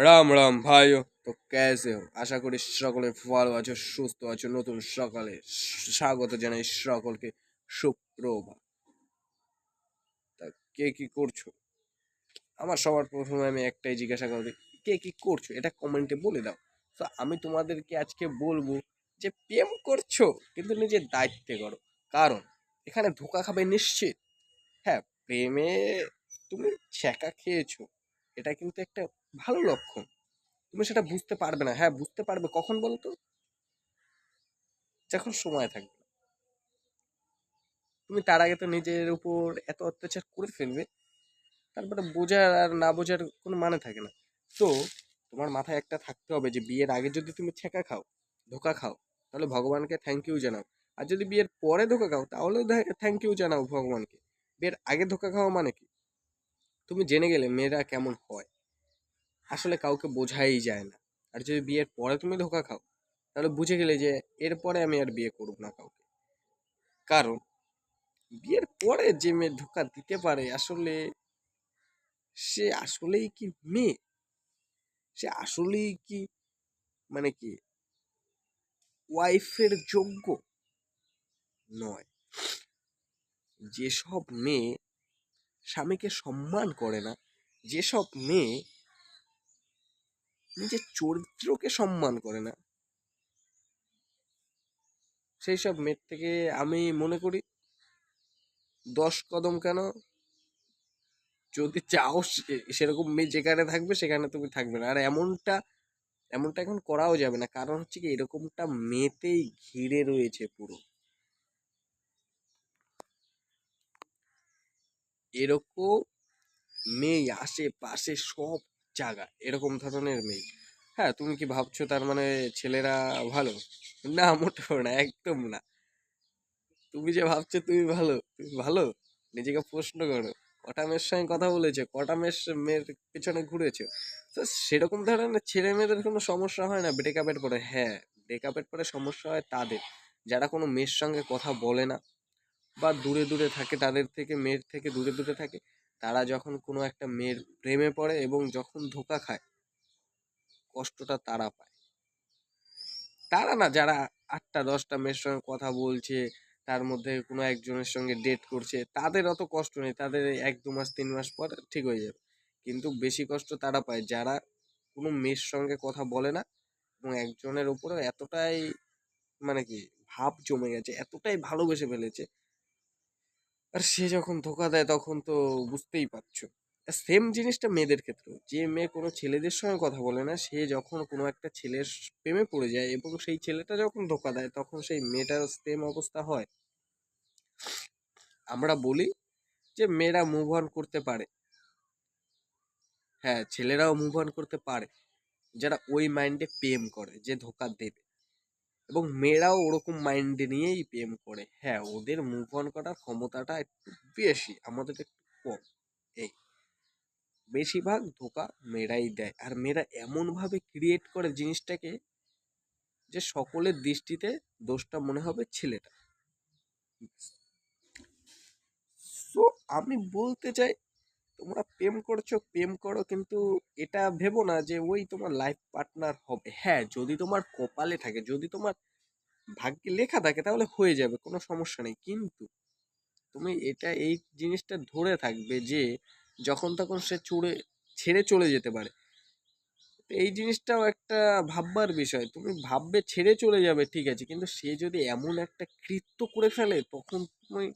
রাম রাম ভাইও। তো কেসে হো? আশা করি সকলে ভালো আছো, সুস্থ আছো। নতুন সকালে স্বাগত জানাই সকলকে। সুপ্রভাত। তা কে কি করছো? আমার সবার প্রথমে আমি একটাই জিজ্ঞাসা করি, কে কি করছো এটা কমেন্টে বলে দাও। তো আমি তোমাদেরকে আজকে বলবো যে প্রেম করছো কিন্তু নিজের দায়িত্বে করো। কারণ এখানে ধোঁকা খাবে নিশ্চিত। হ্যাঁ, প্রেমে তুমি ছ্যাঁকা খেয়েছো, এটা কিন্তু একটা ভালো লক্ষণ। তুমি সেটা বুঝতে পারবে না। হ্যাঁ, বুঝতে পারবে কখন বলতো? যখন সময় থাকবে। তুমি তার আগে তো নিজের উপর এত অত্যাচার করে ফেলবে, তারপরে বোঝার আর না বোঝার কোনো মানে থাকে না। তো তোমার মাথায় একটা থাকতে হবে যে বিয়ের আগে যদি তুমি ছেঁকা খাও, ধোকা খাও, তাহলে ভগবানকে থ্যাংক ইউ জানাও। আর যদি বিয়ের পরে ধোকা খাও তাহলেও থ্যাংক ইউ জানাও ভগবানকে। বিয়ের আগে ধোকা খাওয়া মানে কি? তুমি জেনে গেলে মেয়েরা কেমন হয়, আসলে কাউকে বোঝাই যায় না। আর যদি বিয়ের পরে তুমি ধোকা খাও, তাহলে বুঝে গেলে যে এরপরে আমি আর বিয়ে করব না কাউকে। কারণ বিয়ের পরে যে মেয়ে ধোকা দিতে পারে, আসলে সে আসলেই কি মেয়ে? সে আসলেই কি, মানে কি, ওয়াইফের যোগ্য নয়। যেসব মেয়ে স্বামীকে সম্মান করে না, যেসব মেয়ে নিজের চরিত্রকে সম্মান করে না, সেই সব মেয়ের থেকে আমি মনে করি 10 কদম কেন, যদি চাও সেরকম মেয়ে যেখানে থাকবে সেখানে তুমি থাকবে না। আর এমনটা এমনটা এখন করাও যাবে না, কারণ হচ্ছে কি এরকমটা মেয়েতেই ঘিরে রয়েছে পুরো। এরকম মেয়ে আশেপাশে সব জায়গায় এরকম ধরনের মেয়ে। হ্যাঁ, তুমি কি ভাবছো তার মানে ছেলেরা ভালো? না, মোটেও না, একদম না। তুমি যে ভাবছো তুমি ভালো, তুমি ভালো? নিজেকে প্রশ্ন করো। কটা মেয়ের সঙ্গে কথা বলেছো, কটা মেয়ের পেছনে ঘুরেছো? তো সেরকম ধরনের ছেলে মেয়েদের কোনো সমস্যা হয় না ব্রেকআপের পরে। হ্যাঁ, ব্রেকআপের পরে সমস্যা হয় তাদের যারা কোনো মেয়ের সঙ্গে কথা বলে না বা দূরে দূরে থাকে, তাদের থেকে, মেয়ের থেকে দূরে দূরে থাকে। তারা যখন কোনো একটা মেয়ের প্রেমে পড়ে এবং যখন ধোঁকা খায়, কষ্টটা তারা পায়। তারা না, যারা 8টা 10টা মেয়ের সঙ্গে কথা বলছে, তার মধ্যে কোনো একজনের সঙ্গে ডেট করছে, তাদের অত কষ্ট নেই, তাদের 1 2 মাস 3 মাস পর ঠিক হয়ে যাবে। কিন্তু বেশি কষ্ট তারা পায় যারা কোনো মেয়ের সঙ্গে কথা বলে না এবং একজনের উপরে এতটাই, মানে কি, ভাব জমে গেছে, এতটাই ভালোবেসে ফেলেছে, আর সে যখন ধোকা দেয় তখন তো বুঝতেই পারছো। সেম জিনিসটা মেয়েদের ক্ষেত্রেও, যে মেয়ে কোনো ছেলেদের সঙ্গে কথা বলে না, সে যখন কোনো একটা ছেলের প্রেমে পড়ে যায় এবং সেই ছেলেটা যখন ধোকা দেয়, তখন সেই মেয়েটার সেম অবস্থা হয়। আমরা বলি যে মেয়েরা মুভ অন করতে পারে। হ্যাঁ, ছেলেরাও মুভ অন করতে পারে যারা ওই মাইন্ডে প্রেম করে যে ধোকা দেবে, এবং মেয়েরাও ওরকম মাইন্ডে নিয়েই প্রেম করে। হ্যাঁ, ওদের মুভ অন করার ক্ষমতাটা একটু বেশি, আমাদের একটু কম। এই বেশিরভাগ ধোকা মেয়েরাই দেয়, আর মেয়েরা এমন ভাবে ক্রিয়েট করে জিনিসটাকে যে সকলের দৃষ্টিতে দোষটা মনে হবে ছেলেটা। সো আমি বলতে চাই, তোমরা প্রেম করছো, প্রেম করো, কিন্তু এটা ভেবো না যে ওই তোমার লাইফ পার্টনার হবে। হ্যাঁ, যদি তোমার কপালে থাকে, যদি তোমার ভাগ্যে লেখা থাকে, তাহলে হয়ে যাবে, কোনো সমস্যা নেই। কিন্তু তুমি এই জিনিসটা ধরে থাকবে যে যখন তখন সে ছেড়ে চলে যেতে পারে। এই জিনিসটাও একটা ভাববার বিষয়। তুমি ভাববে ছেড়ে চলে যাবে, ঠিক আছে, কিন্তু সে যদি এমন একটা কৃত্য করে ফেলে, তখন তুমি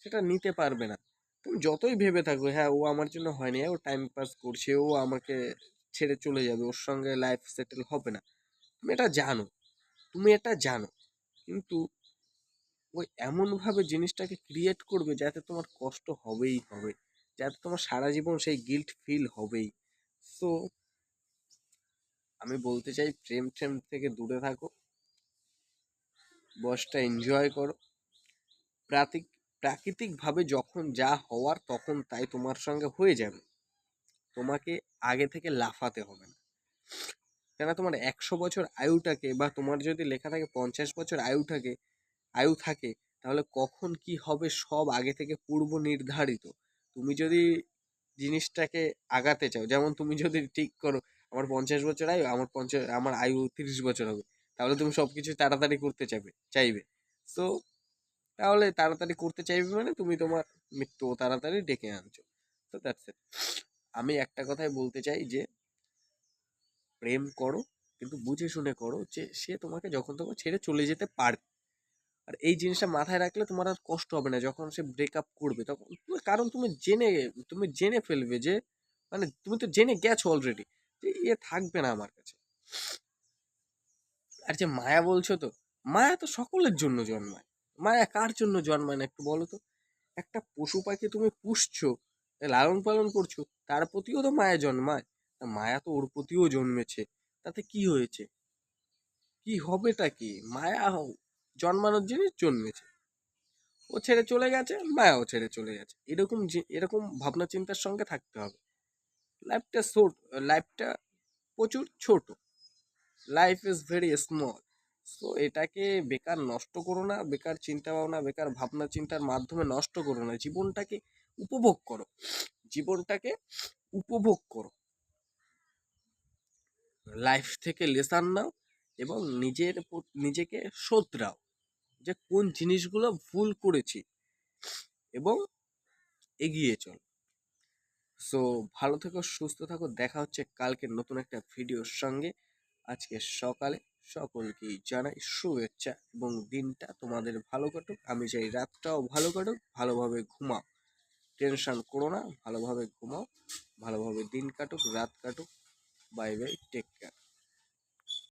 সেটা নিতে পারবে না। তুমি যতই ভেবে থাকো হ্যাঁ ও আমার জন্য হয়নি, ও টাইম পাস করছে, ও আমাকে ছেড়ে চলে যাবে, ওর সঙ্গে লাইফ সেটেল হবে না, তুমি এটা জানো, তুমি এটা জানো, কিন্তু ওই এমন ভাবে জিনিসটাকে ক্রিয়েট করবে যাতে তোমার কষ্ট হবেই হবে, যাতে তোমার সারা জীবন সেই গিল্ট ফিল হবেই। সো আমি বলতে চাই, প্রেম ট্রেম থেকে দূরে থাকো, বয়সটা এনজয় করো। প্রাকৃতিকভাবে যখন যা হওয়ার তখন তাই তোমার সঙ্গে হয়ে যাবে। তোমাকে আগে থেকে লাফাতে হবে না। কেন, তোমার 100 বছর আয়ুটাকে, বা তোমার যদি লেখা থাকে 50 বছর আয়ু থাকে, তাহলে কখন কি হবে সব আগে থেকে পূর্ব নির্ধারিত। তুমি যদি জিনিসটাকে আগাতে চাও, যেমন তুমি যদি ঠিক করো আমার 50 বছর আয়ু, আমার আয়ু 30 বছর হবে, তাহলে তুমি সবকিছু তাড়াতাড়ি করতে চাইবে। তো তাহলে তাড়াতাড়ি করতে চাইবে মানে তুমি তোমার মৃত্যু তাড়াতাড়ি ডেকে আনছো। তো দ্যাটস ইট। আমি একটা কথাই বলতে চাই যে প্রেম করো, কিন্তু বুঝে শুনে করো, যে সে তোমাকে যখন তখন ছেড়ে চলে যেতে পারে। আর এই জিনিসটা মাথায় রাখলে তোমার আর কষ্ট হবে না যখন সে ব্রেকআপ করবে তখন কারণ তুমি জেনে ফেলবে যে মানে তুমি তো জেনে গেছো অলরেডি যে এ থাকবে না আমার কাছে। আর যে মায়া বলছো, তো মায়া তো সকলের জন্য জন্মায়। মায়া কার জন্য জন্মায় না একটু বলো তো? একটা পশু পাখি তুমি পুষছো, লালন পালন করছো, তার প্রতিও তো মায়া জন্মায়। তা মায়া তো ওর প্রতিও জন্মেছে, তাতে কি হয়েছে? কি হবেটা কি? জন্মানোর জিনিস জন্মেছে, ও ছেড়ে চলে গেছে, মায়াও ছেড়ে চলে গেছে। এরকম ভাবনা চিন্তার সঙ্গে থাকতে হবে। লাইফটা ছোট, লাইফটা প্রচুর ছোট, life is very small. So এটাকে বেকার নষ্ট করো না, বেকার চিন্তা ভাবনা, বেকার ভাবনা চিন্তার মাধ্যমে নষ্ট করো না। জীবনটাকে উপভোগ করো, জীবনটাকে উপভোগ করো, লাইফ থেকে লেসন নাও, এবং নিজেকে শোধরাও যে কোন জিনিসগুলো ভুল করেছি, এবং এগিয়ে চলো। সো ভালো থেকো, সুস্থ থাকো, দেখা হচ্ছে কালকে নতুন একটা ভিডিওর সঙ্গে। আজকে সকালে সকলকেই জানাই শুভেচ্ছা, এবং দিনটা তোমাদের ভালো কাটুক। আমি চাই রাতটাও ভালো কাটুক, ভালোভাবে ঘুমাও, টেনশন করো না, ভালোভাবে ঘুমাও, ভালোভাবে দিন কাটুক, রাত কাটুক। Bye bye, take care.